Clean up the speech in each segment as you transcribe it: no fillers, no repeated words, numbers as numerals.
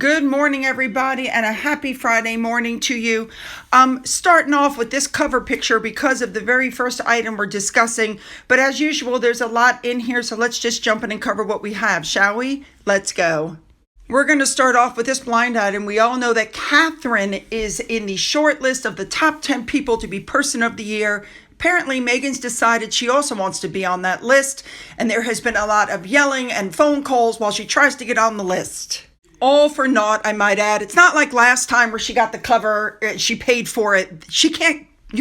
Good morning, everybody, and a happy Friday morning to you. Starting off with this cover picture because of the very first item we're discussing. But as usual, there's a lot in here, so let's just jump in and cover what we have, shall we? Let's go. We're going to start off with this blind item. We all know that Catherine is in the short list of the top 10 people to be Person of the Year. Apparently, Meghan's decided she also wants to be on that list, and there has been a lot of yelling and phone calls while she tries to get on the list. All for naught, I might add. It's not like last time where she got the cover, she paid for it. You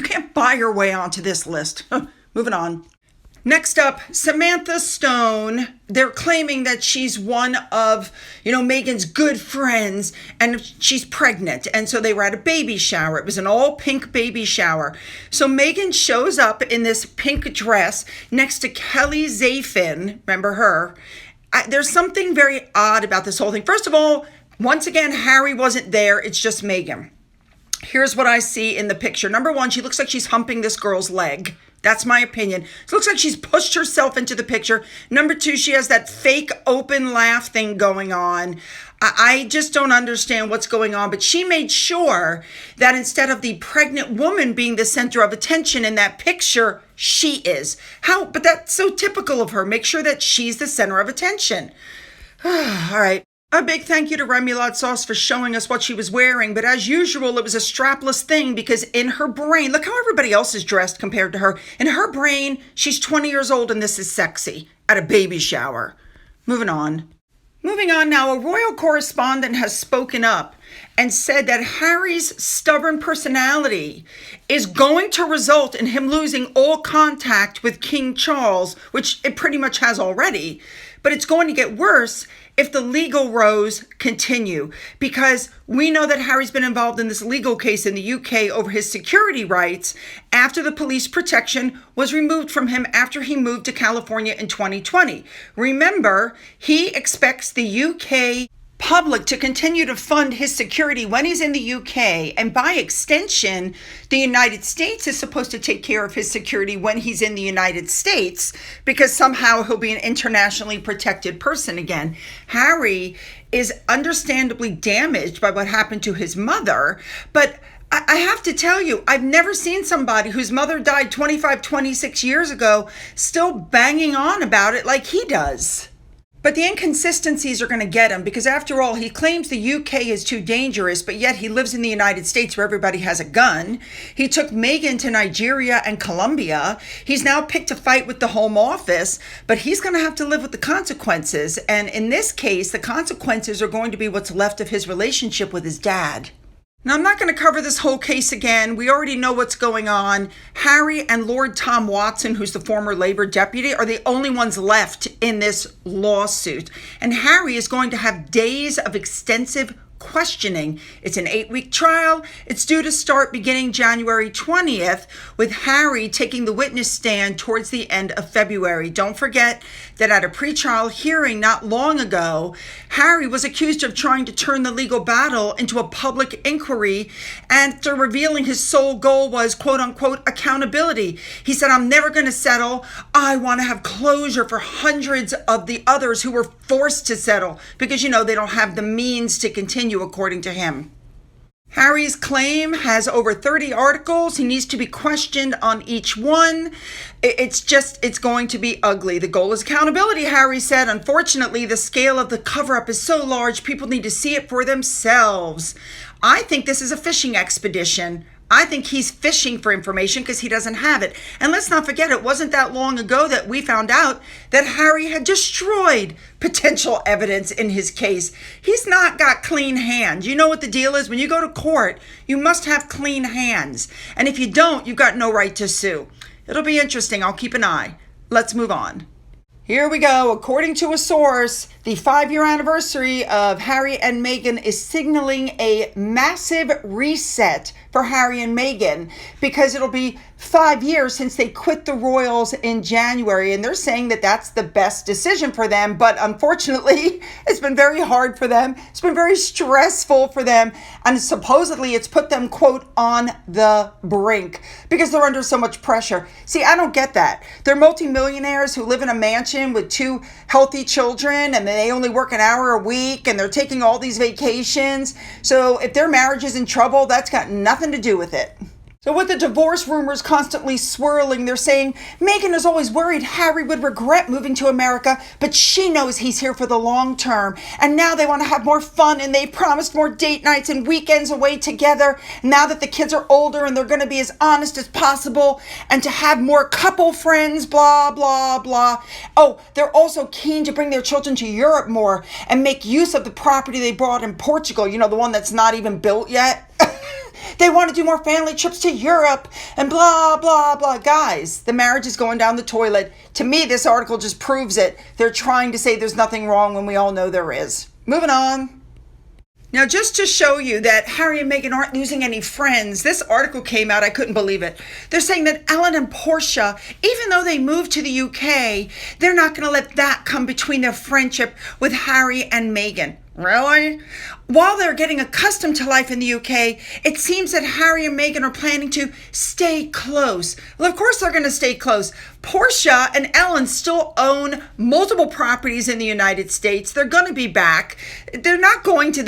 can't buy your way onto this list. Moving on. Next up, Samantha Stone. They're claiming that she's one of, Meghan's good friends, and she's pregnant. And so they were at a baby shower. It was an all pink baby shower. So Meghan shows up in this pink dress next to Kelly Zafin. Remember her? There's something very odd about this whole thing. First of all, once again, Harry wasn't there. It's just Meghan. Here's what I see in the picture. Number one, she looks like she's humping this girl's leg. That's my opinion. It looks like she's pushed herself into the picture. Number two, she has that fake open laugh thing going on. I just don't understand what's going on, but she made sure that instead of the pregnant woman being the center of attention in that picture, she is. But that's so typical of her. Make sure that she's the center of attention. All right. A big thank you to Remoulade Sauce for showing us what she was wearing, but as usual, it was a strapless thing because in her brain, look how everybody else is dressed compared to her. In her brain, she's 20 years old and this is sexy at a baby shower. Moving on now, a royal correspondent has spoken up and said that Harry's stubborn personality is going to result in him losing all contact with King Charles, which it pretty much has already. But it's going to get worse if the legal rows continue, because we know that Harry's been involved in this legal case in the UK over his security rights after the police protection was removed from him after he moved to California in 2020. Remember, he expects the UK public to continue to fund his security when he's in the UK, and by extension, the United States is supposed to take care of his security when he's in the United States, because somehow he'll be an internationally protected person again. Harry is understandably damaged by what happened to his mother, but I have to tell you, I've never seen somebody whose mother died 26 years ago still banging on about it like he does. But the inconsistencies are going to get him because, after all, he claims the UK is too dangerous, but yet he lives in the United States where everybody has a gun. He took Meghan to Nigeria and Colombia. He's now picked a fight with the Home Office, but he's going to have to live with the consequences. And in this case, the consequences are going to be what's left of his relationship with his dad. Now, I'm not going to cover this whole case again. We already know what's going on. Harry and Lord Tom Watson, who's the former Labour deputy, are the only ones left in this lawsuit. And Harry is going to have days of extensive questioning. It's an 8-week trial. It's due to start beginning January 20th, with Harry taking the witness stand towards the end of February. Don't forget that at a pretrial hearing not long ago, Harry was accused of trying to turn the legal battle into a public inquiry, after revealing his sole goal was, quote unquote, accountability. He said, "I'm never going to settle. I want to have closure for hundreds of the others who were forced to settle because, they don't have the means to continue," according to him. Harry's claim has over 30 articles. He needs to be questioned on each one. It's going to be ugly. The goal is accountability, Harry said. Unfortunately, the scale of the cover-up is so large, people need to see it for themselves. I think this is a fishing expedition. I think he's fishing for information because he doesn't have it. And let's not forget, it wasn't that long ago that we found out that Harry had destroyed potential evidence in his case. He's not got clean hands. You know what the deal is? When you go to court, you must have clean hands. And if you don't, you've got no right to sue. It'll be interesting. I'll keep an eye. Let's move on. Here we go. According to a source, the 5-year anniversary of Harry and Meghan is signaling a massive reset for Harry and Meghan, because it'll be 5 years since they quit the royals in January, and they're saying that that's the best decision for them. But unfortunately, it's been very hard for them. It's been very stressful for them, and supposedly it's put them, quote, on the brink because they're under so much pressure. See, I don't get that. They're multimillionaires who live in a mansion with 2 healthy children, and they only work an hour a week, and they're taking all these vacations. So if their marriage is in trouble, that's got nothing to do with it. So with the divorce rumors constantly swirling, they're saying Meghan is always worried Harry would regret moving to America, but she knows he's here for the long term. And now they want to have more fun, and they promised more date nights and weekends away together. Now that the kids are older and they're going to be as honest as possible, and to have more couple friends, blah, blah, blah. Oh, they're also keen to bring their children to Europe more and make use of the property they bought in Portugal, you know, the one that's not even built yet. They want to do more family trips to Europe and blah, blah, blah. Guys, the marriage is going down the toilet. To me, this article just proves it. They're trying to say there's nothing wrong when we all know there is. Moving on. Now, just to show you that Harry and Meghan aren't losing any friends, this article came out, I couldn't believe it. They're saying that Ellen and Portia, even though they moved to the UK, they're not going to let that come between their friendship with Harry and Meghan. Really? While they're getting accustomed to life in the UK, it seems that Harry and Meghan are planning to stay close. Well, of course they're going to stay close. Portia and Ellen still own multiple properties in the United States. They're going to be back. They're not going to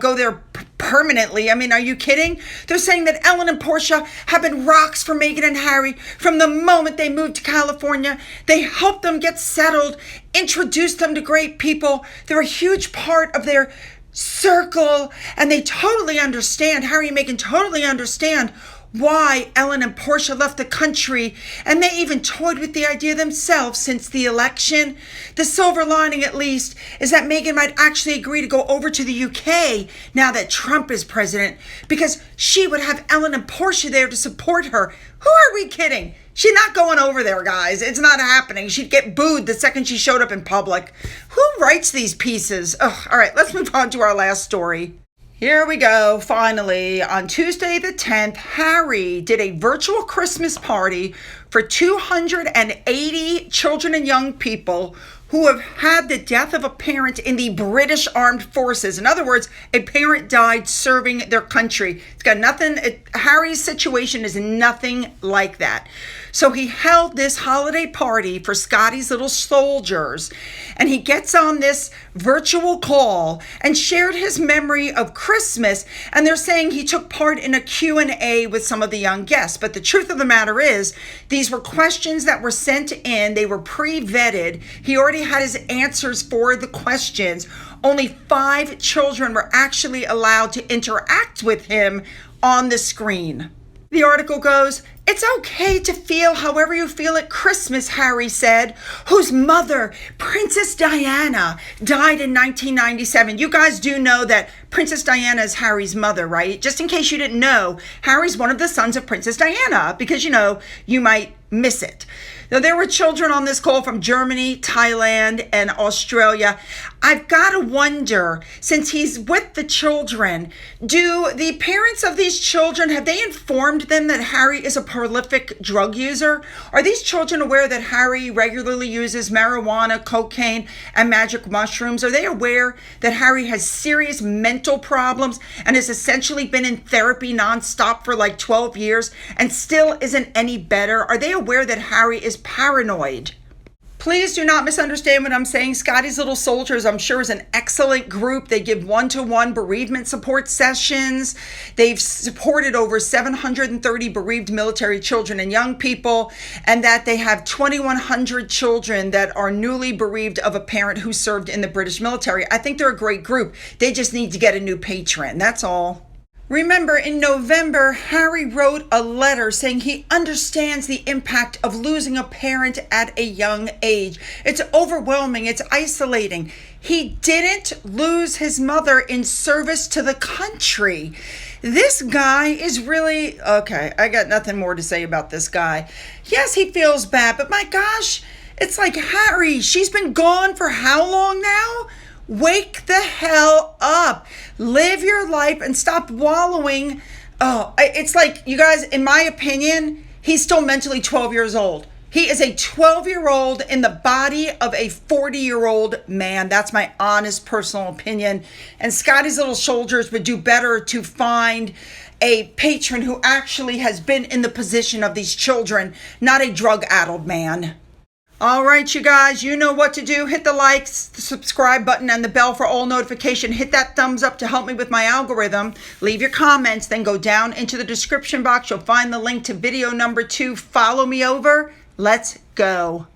go there permanently. I mean, are you kidding? They're saying that Ellen and Portia have been rocks for Meghan and Harry from the moment they moved to California. They helped them get settled, introduced them to great people. They're a huge part of their circle, and they totally understand, Harry and Meghan totally understand why Ellen and Portia left the country, and they even toyed with the idea themselves since the election. The silver lining, at least, is that Meghan might actually agree to go over to the UK now that Trump is president, because she would have Ellen and Portia there to support her. Who are we kidding? She's not going over there, guys. It's not happening. She'd get booed the second she showed up in public. Who writes these pieces? Ugh. All right, let's move on to our last story. Here we go, finally. On Tuesday the 10th, Harry did a virtual Christmas party for 280 children and young people who have had the death of a parent in the British Armed Forces. In other words, a parent died serving their country. It's got nothing, Harry's situation is nothing like that. So he held this holiday party for Scotty's little soldiers, and he gets on this virtual call and shared his memory of Christmas, and they're saying he took part in a Q&A with some of the young guests. But the truth of the matter is, these were questions that were sent in. They were pre-vetted. He already had his answers for the questions. Only 5 children were actually allowed to interact with him on the screen. The article goes, "It's okay to feel however you feel at Christmas," Harry said, whose mother, Princess Diana, died in 1997. You guys do know that Princess Diana is Harry's mother, right? Just in case you didn't know, Harry's one of the sons of Princess Diana, because, you might miss it. Now, there were children on this call from Germany, Thailand, and Australia. I've got to wonder, since he's with the children, do the parents of these children, have they informed them that Harry is a prolific drug user? Are these children aware that Harry regularly uses marijuana, cocaine, and magic mushrooms? Are they aware that Harry has serious mental problems and has essentially been in therapy nonstop for like 12 years and still isn't any better? Are they aware that Harry is paranoid? Please do not misunderstand what I'm saying. Scotty's Little Soldiers, I'm sure, is an excellent group. They give one-to-one bereavement support sessions. They've supported over 730 bereaved military children and young people, and that they have 2,100 children that are newly bereaved of a parent who served in the British military. I think they're a great group. They just need to get a new patron. That's all. Remember, in November, Harry wrote a letter saying he understands the impact of losing a parent at a young age. It's overwhelming. It's isolating. He didn't lose his mother in service to the country. This guy is really... Okay, I got nothing more to say about this guy. Yes, he feels bad, but my gosh, it's like, Harry, she's been gone for how long now? Wake the hell up. Live your life and stop wallowing Oh, it's like, you guys, in my opinion, he's still mentally 12 years old. He is a 12-year-old in the body of a 40-year-old man. That's my honest personal opinion. And Scotty's Little Soldiers would do better to find a patron who actually has been in the position of these children, not a drug-addled man. All right, you guys, you know what to do. Hit the likes, the subscribe button, and the bell for all notification. Hit that thumbs up to help me with my algorithm. Leave your comments, then go down into the description box. You'll find the link to video number 2. Follow me over. Let's go.